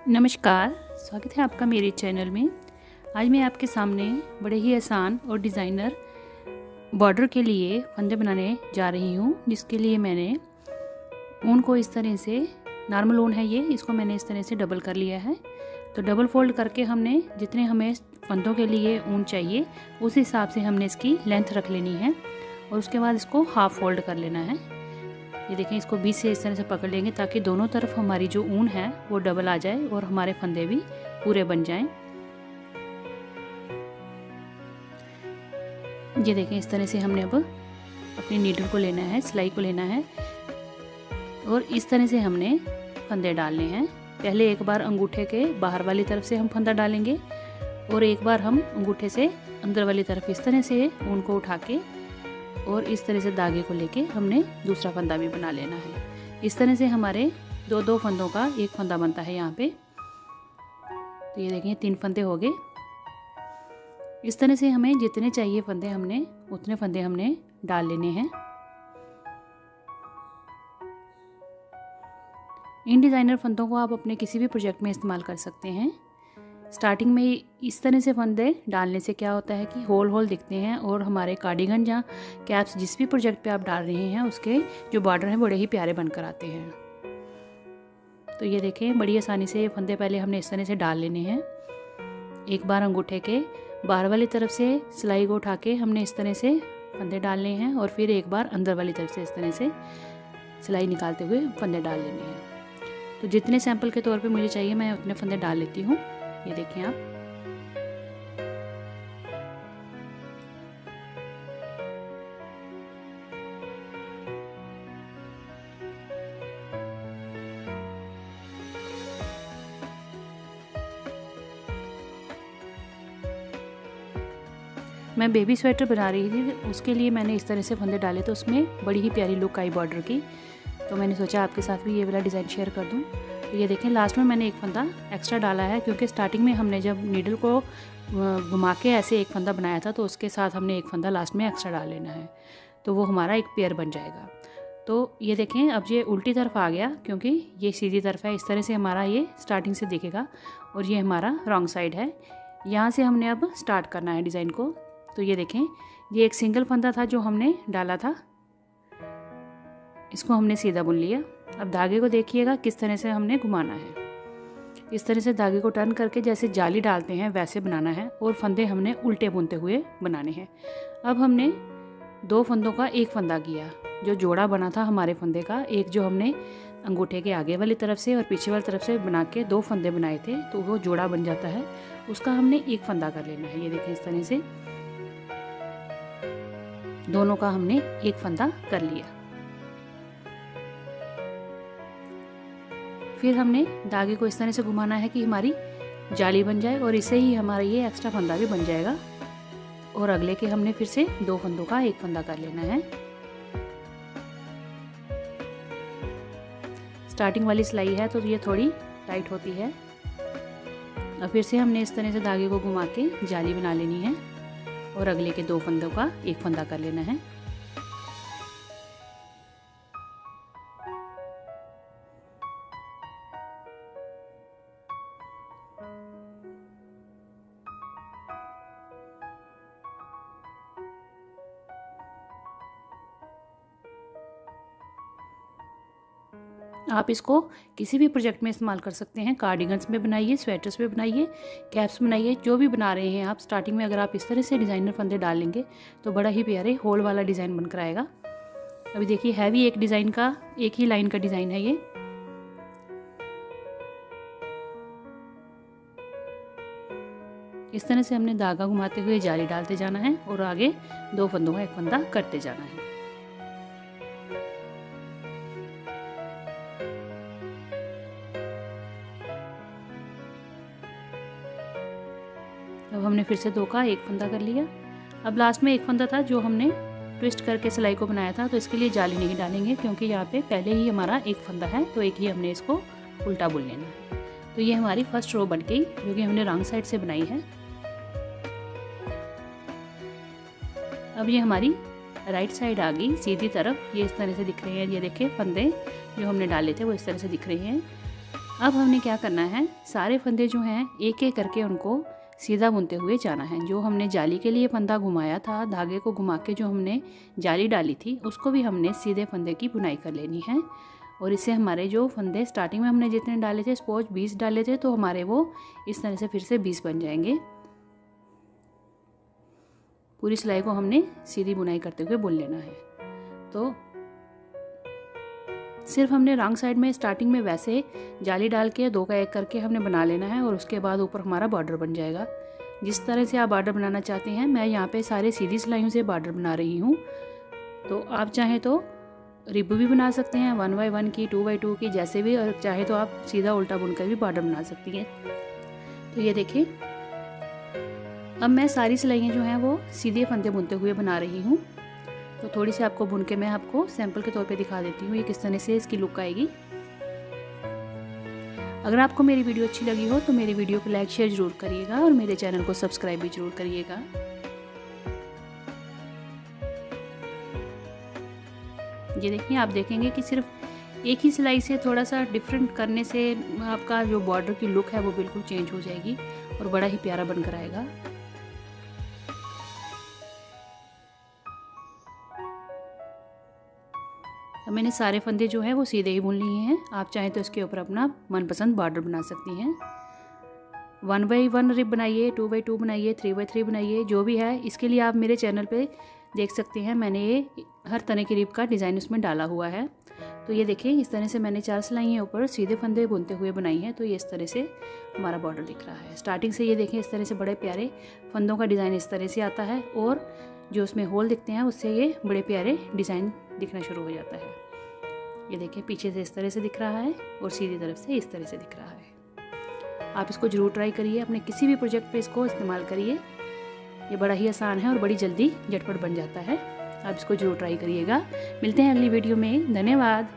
नमस्कार, स्वागत है आपका मेरे चैनल में। आज मैं आपके सामने बड़े ही आसान और डिज़ाइनर बॉर्डर के लिए फंदे बनाने जा रही हूँ, जिसके लिए मैंने ऊन को इस तरह से, नॉर्मल ऊन है ये, इसको मैंने इस तरह से डबल कर लिया है। तो डबल फोल्ड करके हमने जितने हमें फंदों के लिए ऊन चाहिए उस हिसाब से हमने इसकी लेंथ रख लेनी है और उसके बाद इसको हाफ फोल्ड कर लेना है। ये देखें, इसको बीच से इस तरह से पकड़ लेंगे ताकि दोनों तरफ हमारी जो ऊन है वो डबल आ जाए और हमारे फंदे भी पूरे बन जाएं। ये देखें, इस तरह से हमने अब अपनी नीडल को लेना है, सिलाई को लेना है और इस तरह से हमने फंदे डालने हैं। पहले एक बार अंगूठे के बाहर वाली तरफ से हम फंदा डालेंगे और एक बार हम अंगूठे से अंदर वाली तरफ इस तरह से ऊन को उठा के और इस तरह से धागे को लेके हमने दूसरा फंदा भी बना लेना है। इस तरह से हमारे दो फंदों का एक फंदा बनता है यहाँ पे। तो ये देखें, 3 फंदे हो गए। इस तरह से हमें जितने चाहिए फंदे हमने उतने फंदे हमने डाल लेने हैं। इन डिज़ाइनर फंदों को आप अपने किसी भी प्रोजेक्ट में इस्तेमाल कर सकते हैं। स्टार्टिंग में इस तरह से फंदे डालने से क्या होता है कि होल दिखते हैं और हमारे कार्डिगन या कैप्स जिस भी प्रोजेक्ट पे आप डाल रहे हैं उसके जो बॉर्डर हैं बड़े ही प्यारे बनकर आते हैं। तो ये देखें, बड़ी आसानी से ये फंदे पहले हमने इस तरह से डाल लेने हैं। एक बार अंगूठे के बाहर वाली तरफ से सिलाई को उठा के हमने इस तरह से फंदे डालने हैं और फिर एक बार अंदर वाली तरफ से इस तरह से सिलाई निकालते हुए फंदे डाल लेने हैं। तो जितने सैंपल के तौर पे मुझे चाहिए मैं उतने फंदे डाल लेती हूँ। ये देखें आप, मैं बेबी स्वेटर बना रही थी, उसके लिए मैंने इस तरह से फंदे डाले तो उसमें बड़ी ही प्यारी लुक आई बॉर्डर की। तो मैंने सोचा आपके साथ भी ये वाला डिज़ाइन शेयर कर दूँ। तो ये देखें, लास्ट में मैंने एक फंदा एक्स्ट्रा डाला है क्योंकि स्टार्टिंग में हमने जब नीडल को घुमा के ऐसे एक फंदा बनाया था तो उसके साथ हमने एक फंदा लास्ट में एक्स्ट्रा डाल लेना है, तो वो हमारा एक पेयर बन जाएगा। तो ये देखें, अब ये उल्टी तरफ आ गया क्योंकि ये सीधी तरफ है। इस तरह से हमारा ये स्टार्टिंग से दिखेगा और ये हमारा रॉन्ग साइड है। यहाँ से हमने अब स्टार्ट करना है डिज़ाइन को। तो ये देखें, ये एक सिंगल फंदा था जो हमने डाला था, इसको हमने सीधा बुन लिया। अब धागे को देखिएगा किस तरह से हमने घुमाना है। इस तरह से धागे को टर्न करके जैसे जाली डालते हैं वैसे बनाना है और फंदे हमने उल्टे बुनते हुए बनाने हैं। अब हमने 2 फंदों का एक फंदा किया, जो जोड़ा बना था हमारे फंदे का, एक जो हमने अंगूठे के आगे वाली तरफ से और पीछे वाली तरफ से बना के 2 फंदे बनाए थे तो वो जोड़ा बन जाता है, उसका हमने एक फंदा कर लेना है। ये देखें, इस तरह से दोनों का हमने एक फंदा कर लिया। फिर हमने धागे को इस तरह से घुमाना है कि हमारी जाली बन जाए और इससे ही हमारा ये एक्स्ट्रा फंदा भी बन जाएगा। और अगले के हमने फिर से 2 फंदों का एक फंदा कर लेना है। स्टार्टिंग वाली सिलाई है तो ये थोड़ी टाइट होती है। और फिर से हमने इस तरह से धागे को घुमा के जाली बना लेनी है और अगले के 2 फंदों का एक फंदा कर लेना है। आप इसको किसी भी प्रोजेक्ट में इस्तेमाल कर सकते हैं। कार्डिगन्स में बनाइए, स्वेटर्स में बनाइए, कैप्स बनाइए, जो भी बना रहे हैं आप। स्टार्टिंग में अगर आप इस तरह से डिज़ाइनर फंदे डाल लेंगे तो बड़ा ही प्यारे होल वाला डिज़ाइन बनकर आएगा। अभी देखिए, है भी एक डिज़ाइन का, एक ही लाइन का डिज़ाइन है ये। इस तरह से हमने धागा घुमाते हुए जाली डालते जाना है और आगे 2 फंदों का एक फंदा करते जाना है। अब हमने फिर से 2 का एक फंदा कर लिया। अब लास्ट में एक फंदा था जो हमने ट्विस्ट करके सिलाई को बनाया था, तो इसके लिए जाली नहीं डालेंगे क्योंकि यहाँ पे पहले ही हमारा एक फंदा है, तो एक ही हमने इसको उल्टा बुन लेना है। तो ये हमारी फर्स्ट रो बन गई जो कि हमने रॉन्ग साइड से बनाई है। अब ये हमारी राइट साइड आ गई सीधी तरफ। ये इस तरह से दिख रहे हैं। ये देखिए, फंदे जो हमने डाले थे वो इस तरह से दिख रहे हैं। अब हमने क्या करना है, सारे फंदे जो हैं एक एक करके उनको सीधा बुनते हुए जाना है। जो हमने जाली के लिए फंदा घुमाया था, धागे को घुमा के जो हमने जाली डाली थी, उसको भी हमने सीधे फंदे की बुनाई कर लेनी है। और इससे हमारे जो फंदे स्टार्टिंग में हमने जितने डाले थे, सपोज 20 डाले थे, तो हमारे वो इस तरह से फिर से 20 बन जाएंगे। पूरी सिलाई को हमने सीधी बुनाई करते हुए बुन लेना है। तो सिर्फ हमने रॉन्ग साइड में स्टार्टिंग में वैसे जाली डाल के 2 का 1 करके हमने बना लेना है, और उसके बाद ऊपर हमारा बॉर्डर बन जाएगा। जिस तरह से आप बॉर्डर बनाना चाहते हैं, मैं यहाँ पे सारे सीधी सिलाइयों से बॉर्डर बना रही हूँ। तो आप चाहें तो रिब भी बना सकते हैं 1 बाय 1 की, 2 बाय 2 की, जैसे भी, और चाहे तो आप सीधा उल्टा बुनकर भी बॉर्डर बना सकती हैं। तो ये देखिए, अब मैं सारी सिलाइयाँ जो हैं वो सीधे फंदे बुनते हुए बना रही हूँ। तो थोड़ी सी आपको बुन के मैं आपको सैंपल के तौर पे दिखा देती हूँ ये किस तरह से इसकी लुक आएगी। अगर आपको मेरी वीडियो अच्छी लगी हो तो मेरी वीडियो को लाइक शेयर ज़रूर करिएगा, और मेरे चैनल को सब्सक्राइब भी ज़रूर करिएगा। ये देखिए, आप देखेंगे कि सिर्फ एक ही सिलाई से थोड़ा सा डिफरेंट करने से आपका जो बॉर्डर की लुक है वो बिल्कुल चेंज हो जाएगी और बड़ा ही प्यारा बनकर आएगा। अब मैंने सारे फंदे जो हैं वो सीधे ही बुन लिए हैं। आप चाहें तो इसके ऊपर अपना मनपसंद बॉर्डर बना सकती हैं। 1 बाय 1 रिब बनाइए, 2 बाय 2 बनाइए, 3 बाय 3 बनाइए, जो भी है। इसके लिए आप मेरे चैनल पे देख सकते हैं, मैंने ये हर तरह की रिब का डिज़ाइन उसमें डाला हुआ है। तो ये देखिए, इस तरह से मैंने 4 सिलाइयाँ ऊपर सीधे फंदे बुनते हुए बनाई हैं। तो ये इस तरह से हमारा बॉर्डर दिख रहा है। स्टार्टिंग से ये देखें, इस तरह से बड़े प्यारे फंदों का डिज़ाइन इस तरह से आता है, और जो उसमें होल दिखते हैं उससे ये बड़े प्यारे डिज़ाइन दिखना शुरू हो जाता है। ये देखिए, पीछे से इस तरह से दिख रहा है और सीधी तरफ से इस तरह से दिख रहा है। आप इसको ज़रूर ट्राई करिए, अपने किसी भी प्रोजेक्ट पे इसको इस्तेमाल करिए। ये बड़ा ही आसान है और बड़ी जल्दी झटपट बन जाता है। आप इसको ज़रूर ट्राई करिएगा। मिलते हैं अगली वीडियो में। धन्यवाद।